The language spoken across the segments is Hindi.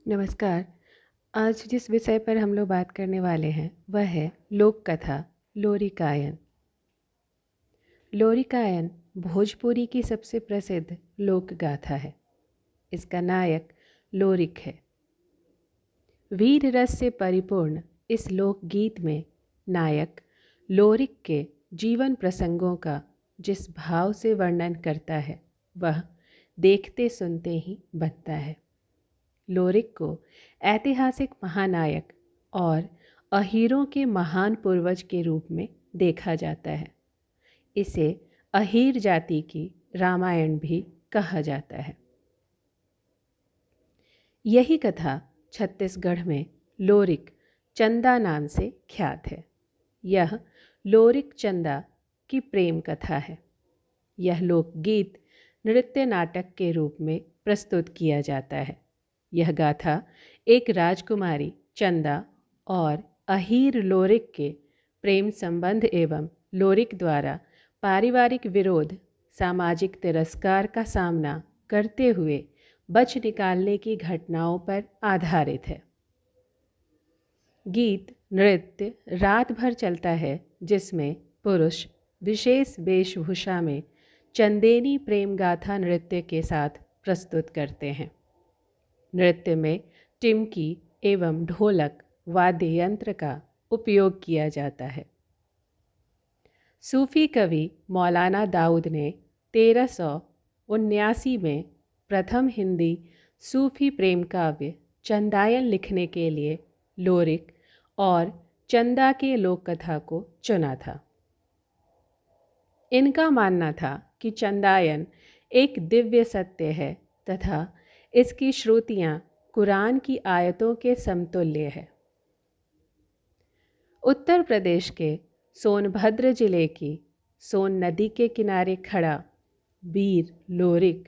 नमस्कार। आज जिस विषय पर हम लोग बात करने वाले हैं वह है लोक कथा लोरिकायन। लोरिकायन भोजपुरी की सबसे प्रसिद्ध लोक गाथा है। इसका नायक लोरिक है। वीर रस से परिपूर्ण इस लोकगीत में नायक लोरिक के जीवन प्रसंगों का जिस भाव से वर्णन करता है वह देखते सुनते ही बनता है। लोरिक को ऐतिहासिक महानायक और अहीरों के महान पूर्वज के रूप में देखा जाता है। इसे अहीर जाति की रामायण भी कहा जाता है। यही कथा छत्तीसगढ़ में लोरिक चंदा नाम से ख्यात है। यह लोरिक चंदा की प्रेम कथा है। यह लोकगीत नृत्य नाटक के रूप में प्रस्तुत किया जाता है। यह गाथा एक राजकुमारी चंदा और अहीर लोरिक के प्रेम संबंध एवं लोरिक द्वारा पारिवारिक विरोध, सामाजिक तिरस्कार का सामना करते हुए बच निकालने की घटनाओं पर आधारित है। गीत नृत्य रात भर चलता है, जिसमें पुरुष विशेष वेशभूषा में चंदेनी प्रेम गाथा नृत्य के साथ प्रस्तुत करते हैं। नृत्य में टिमकी एवं ढोलक वाद्य यंत्र का उपयोग किया जाता है। सूफी कवि मौलाना दाऊद ने 1379 में प्रथम हिंदी सूफी प्रेम काव्य चंदायन लिखने के लिए लोरिक और चंदा के लोक कथा को चुना था। इनका मानना था कि चंदायन एक दिव्य सत्य है तथा इसकी श्रुतियाँ कुरान की आयतों के समतुल्य है। उत्तर प्रदेश के सोनभद्र जिले की सोन नदी के किनारे खड़ा वीर लोरिक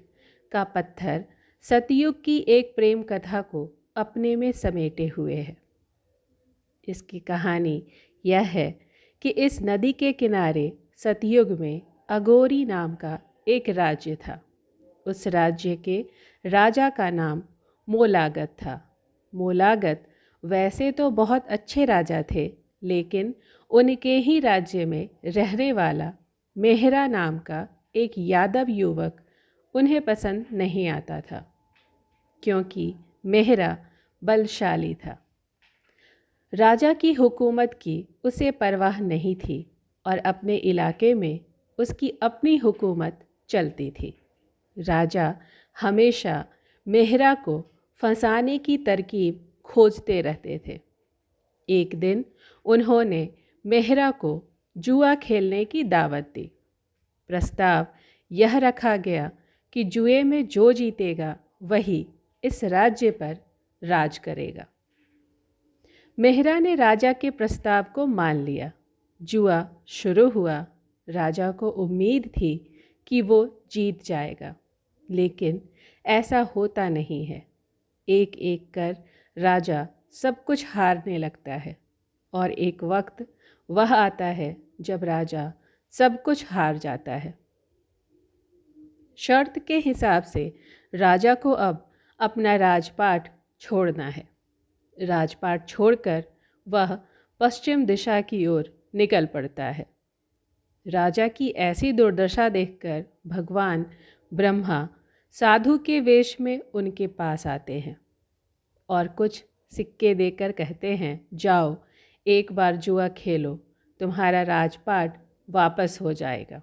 का पत्थर सतयुग की एक प्रेम कथा को अपने में समेटे हुए है। इसकी कहानी यह है कि इस नदी के किनारे सतयुग में अगोरी नाम का एक राज्य था। उस राज्य के राजा का नाम मोलागत था। मोलागत वैसे तो बहुत अच्छे राजा थे, लेकिन उनके ही राज्य में रहने वाला मेहरा नाम का एक यादव युवक उन्हें पसंद नहीं आता था, क्योंकि मेहरा बलशाली था। राजा की हुकूमत की उसे परवाह नहीं थी और अपने इलाके में उसकी अपनी हुकूमत चलती थी। राजा हमेशा मेहरा को फंसाने की तरकीब खोजते रहते थे। एक दिन उन्होंने मेहरा को जुआ खेलने की दावत दी। प्रस्ताव यह रखा गया कि जुए में जो जीतेगा वही इस राज्य पर राज करेगा। मेहरा ने राजा के प्रस्ताव को मान लिया। जुआ शुरू हुआ। राजा को उम्मीद थी कि वो जीत जाएगा, लेकिन ऐसा होता नहीं है। एक एक कर राजा सब कुछ हारने लगता है और एक वक्त वह आता है जब राजा सब कुछ हार जाता है। शर्त के हिसाब से राजा को अब अपना राजपाट छोड़ना है। राजपाट छोड़कर वह पश्चिम दिशा की ओर निकल पड़ता है। राजा की ऐसी दुर्दशा देखकर भगवान ब्रह्मा साधु के वेश में उनके पास आते हैं और कुछ सिक्के देकर कहते हैं, जाओ एक बार जुआ खेलो, तुम्हारा राजपाट वापस हो जाएगा।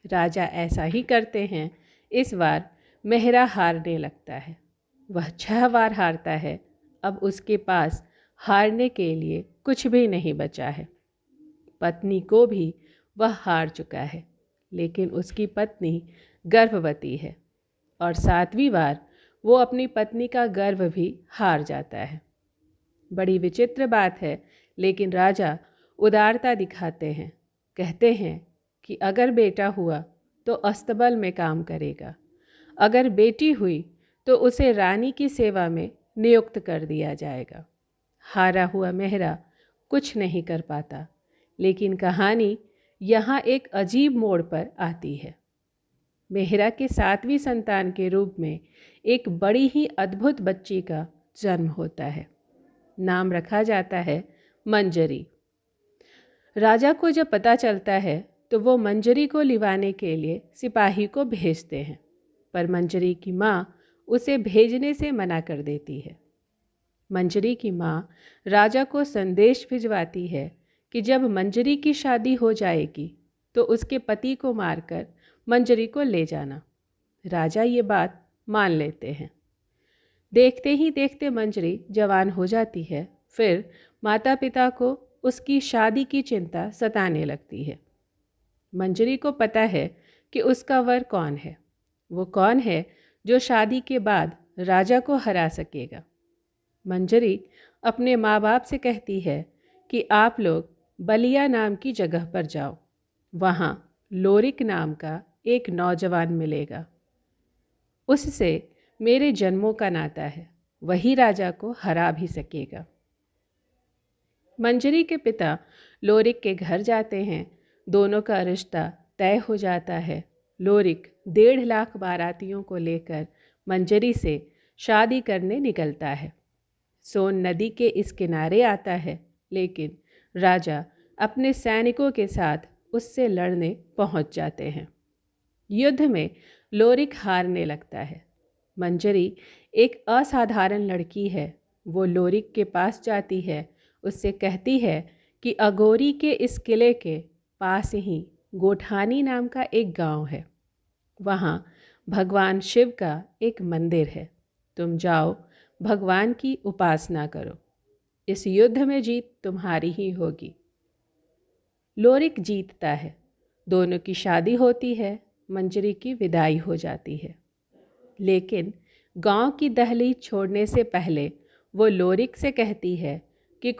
राजा ऐसा ही करते हैं। इस बार मेहरा हारने लगता है। वह 6 बार हारता है। अब उसके पास हारने के लिए कुछ भी नहीं बचा है। पत्नी को भी वह हार चुका है, लेकिन उसकी पत्नी गर्भवती है और 7वीं बार वो अपनी पत्नी का गर्भ भी हार जाता है। बड़ी विचित्र बात है, लेकिन राजा उदारता दिखाते हैं। कहते हैं कि अगर बेटा हुआ तो अस्तबल में काम करेगा, अगर बेटी हुई तो उसे रानी की सेवा में नियुक्त कर दिया जाएगा। हारा हुआ मेहरा कुछ नहीं कर पाता, लेकिन कहानी यहाँ एक अजीब मोड़ पर आती है। मेहरा के 7वीं संतान के रूप में एक बड़ी ही अद्भुत बच्ची का जन्म होता है। नाम रखा जाता है मंजरी। राजा को जब पता चलता है तो वो मंजरी को लिवाने के लिए सिपाही को भेजते हैं, पर मंजरी की माँ उसे भेजने से मना कर देती है। मंजरी की माँ राजा को संदेश भिजवाती है कि जब मंजरी की शादी हो जाएगी तो उसके पति को मारकर मंजरी को ले जाना। राजा ये बात मान लेते हैं। देखते ही देखते मंजरी जवान हो जाती है। फिर माता पिता को उसकी शादी की चिंता सताने लगती है। मंजरी को पता है कि उसका वर कौन है। वो कौन है जो शादी के बाद राजा को हरा सकेगा। मंजरी अपने माँ बाप से कहती है कि आप लोग बलिया नाम की जगह पर जाओ, वहाँ लोरिक नाम का एक नौजवान मिलेगा, उससे मेरे जन्मों का नाता है, वही राजा को हरा भी सकेगा। मंजरी के पिता लोरिक के घर जाते हैं। दोनों का रिश्ता तय हो जाता है। लोरिक 1.5 लाख बारातियों को लेकर मंजरी से शादी करने निकलता है। सोन नदी के इस किनारे आता है, लेकिन राजा अपने सैनिकों के साथ उससे लड़ने पहुंच जाते हैं। युद्ध में लोरिक हारने लगता है। मंजरी एक असाधारण लड़की है। वो लोरिक के पास जाती है, उससे कहती है कि अगोरी के इस किले के पास ही गोठानी नाम का एक गांव है। वहाँ भगवान शिव का एक मंदिर है। तुम जाओ, भगवान की उपासना करो। इस युद्ध में जीत तुम्हारी ही होगी। लोरिक जीतता है। दोनों की शादी होती है। मंजरी की विदाई हो जाती है। लेकिन गांव की दहलीज छोड़ने से पहले वो लोरिक से कहती है कि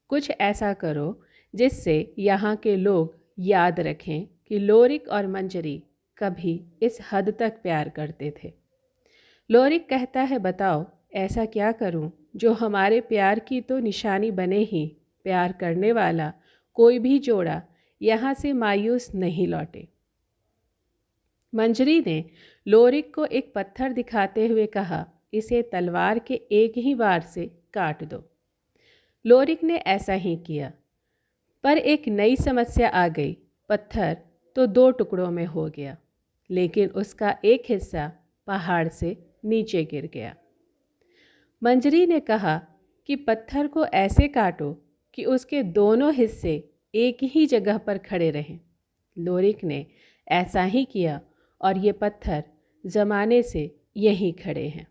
कुछ ऐसा करो जिससे यहाँ के लोग याद रखें कि लोरिक और मंजरी कभी इस हद तक प्यार करते थे। लोरिक कहता है, बताओ ऐसा क्या करूं जो हमारे प्यार की तो निशानी बने ही प्यार करने वाला कोई भी जोड़ा यहाँ से मायूस नहीं लौटे। मंजरी ने लोरिक को एक पत्थर दिखाते हुए कहा, इसे तलवार के एक ही वार से काट दो। लोरिक ने ऐसा ही किया, पर एक नई समस्या आ गई। पत्थर तो 2 टुकड़ों में हो गया, लेकिन उसका एक हिस्सा पहाड़ से नीचे गिर गया। मंजरी ने कहा कि पत्थर को ऐसे काटो कि उसके दोनों हिस्से एक ही जगह पर खड़े रहें। लोरिक ने ऐसा ही किया और ये पत्थर ज़माने से यहीं खड़े हैं।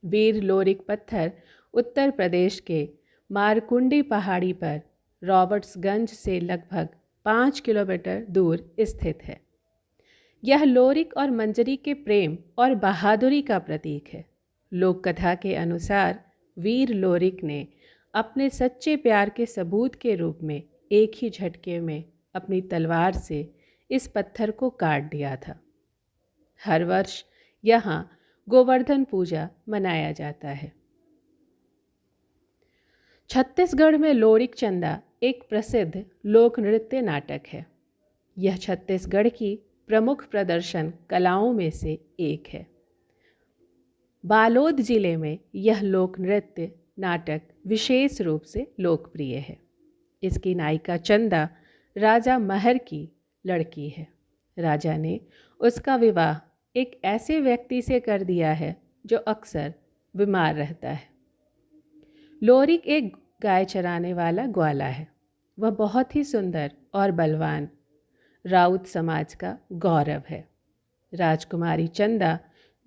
वीर लोरिक पत्थर उत्तर प्रदेश के मारकुंडी पहाड़ी पर रॉबर्ट्सगंज से लगभग 5 किलोमीटर दूर स्थित है। यह लोरिक और मंजरी के प्रेम और बहादुरी का प्रतीक है। लोक कथा के अनुसार वीर लोरिक ने अपने सच्चे प्यार के सबूत के रूप में एक ही झटके में अपनी तलवार से इस पत्थर को काट दिया था। हर वर्ष यहाँ गोवर्धन पूजा मनाया जाता है। छत्तीसगढ़ में लोरिक चंदा एक प्रसिद्ध लोक नृत्य नाटक है। यह छत्तीसगढ़ की प्रमुख प्रदर्शन कलाओं में से एक है। बालोद जिले में यह लोक नृत्य नाटक विशेष रूप से लोकप्रिय है। इसकी नायिका चंदा राजा महर की लड़की है। राजा ने उसका विवाह एक ऐसे व्यक्ति से कर दिया है जो अक्सर बीमार रहता है। लोरिक एक गाय चराने वाला ग्वाला है। वह बहुत ही सुंदर और बलवान राउत समाज का गौरव है। राजकुमारी चंदा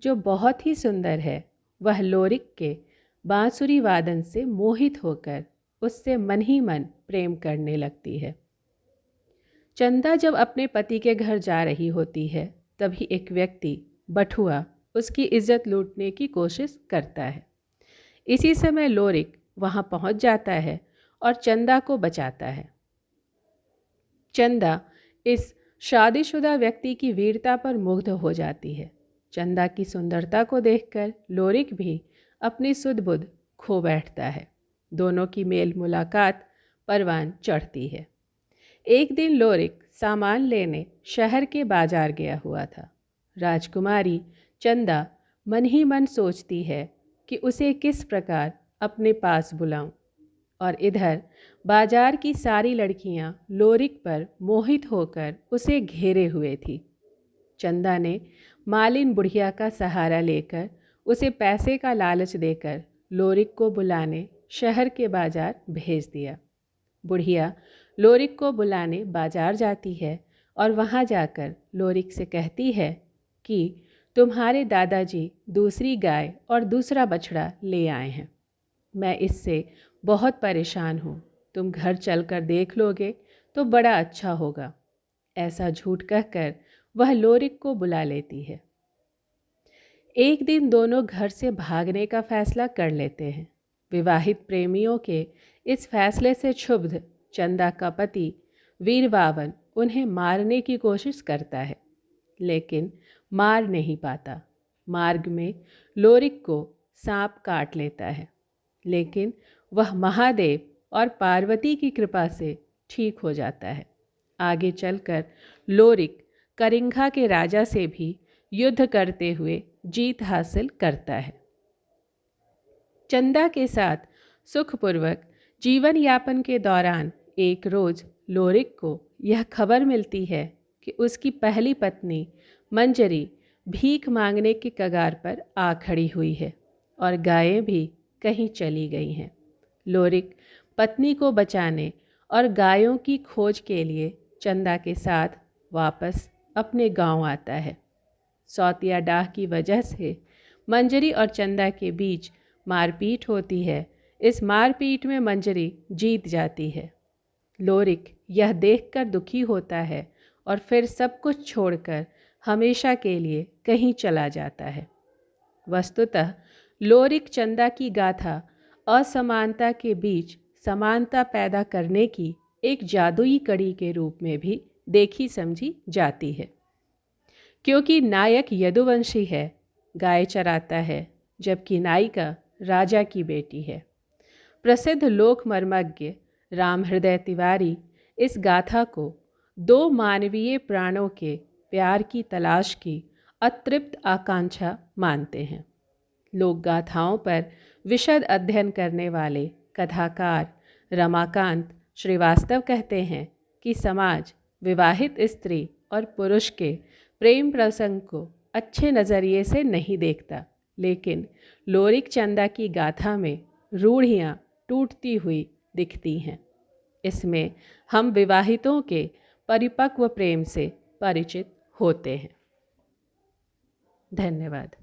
जो बहुत ही सुंदर है, वह लोरिक के बांसुरी वादन से मोहित होकर उससे मन ही मन प्रेम करने लगती है। चंदा जब अपने पति के घर जा रही होती है, तभी एक व्यक्ति बठुआ उसकी इज्जत लूटने की कोशिश करता है। इसी समय लोरिक वहां पहुंच जाता है और चंदा को बचाता है। चंदा इस शादीशुदा व्यक्ति की वीरता पर मुग्ध हो जाती है। चंदा की सुंदरता को देखकर लोरिक भी अपनी सुध-बुध खो बैठता है। दोनों की मेल मुलाकात परवान चढ़ती है। एक दिन लोरिक सामान लेने शहर के बाजार गया हुआ था। राजकुमारी चंदा मन ही मन सोचती है कि उसे किस प्रकार अपने पास बुलाऊं। और इधर बाजार की सारी लड़कियां लोरिक पर मोहित होकर उसे घेरे हुए थी। चंदा ने मालिन बुढ़िया का सहारा लेकर उसे पैसे का लालच देकर लोरिक को बुलाने शहर के बाजार भेज दिया। बुढ़िया लोरिक को बुलाने बाजार जाती है और वहाँ जाकर लोरिक से कहती है कि तुम्हारे दादाजी दूसरी गाय और दूसरा बछड़ा ले आए हैं। मैं इससे बहुत परेशान हूँ। तुम घर चलकर देख लोगे तो बड़ा अच्छा होगा। ऐसा झूठ कहकर वह लोरिक को बुला लेती है। एक दिन दोनों घर से भागने का फैसला कर लेते हैं। विवाहित प्रेमियों के इस फैसले से क्षुब्ध चंदा का पति वीरवावन उन्हें मारने की कोशिश करता है, लेकिन मार नहीं पाता। मार्ग में लोरिक को सांप काट लेता है, लेकिन वह महादेव और पार्वती की कृपा से ठीक हो जाता है। आगे चलकर लोरिक करिंगा के राजा से भी युद्ध करते हुए जीत हासिल करता है। चंदा के साथ सुखपूर्वक जीवन यापन के दौरान एक रोज लोरिक को यह खबर मिलती है कि उसकी पहली पत्नी मंजरी भीख मांगने के कगार पर आ खड़ी हुई है और गायें भी कहीं चली गई हैं। लोरिक पत्नी को बचाने और गायों की खोज के लिए चंदा के साथ वापस अपने गांव आता है। सौतिया डाह की वजह से मंजरी और चंदा के बीच मारपीट होती है। इस मारपीट में मंजरी जीत जाती है। लोरिक यह देखकर दुखी होता है और फिर सब कुछ छोड़कर हमेशा के लिए कहीं चला जाता है। वस्तुतः लोरिक चंदा की गाथा असमानता के बीच समानता पैदा करने की एक जादुई कड़ी के रूप में भी देखी समझी जाती है, क्योंकि नायक यदुवंशी है, गाय चराता है, जबकि नायिका राजा की बेटी है। प्रसिद्ध लोक मर्मज्ञ राम हृदय तिवारी इस गाथा को दो मानवीय प्राणों के प्यार की तलाश की अतृप्त आकांक्षा मानते हैं। लोक गाथाओं पर विशद अध्ययन करने वाले कथाकार रमाकांत श्रीवास्तव कहते हैं कि समाज विवाहित स्त्री और पुरुष के प्रेम प्रसंग को अच्छे नज़रिए से नहीं देखता, लेकिन लोरिक चंदा की गाथा में रूढ़ियाँ टूटती हुई दिखती हैं। इसमें हम विवाहितों के परिपक्व प्रेम से परिचित होते हैं। धन्यवाद।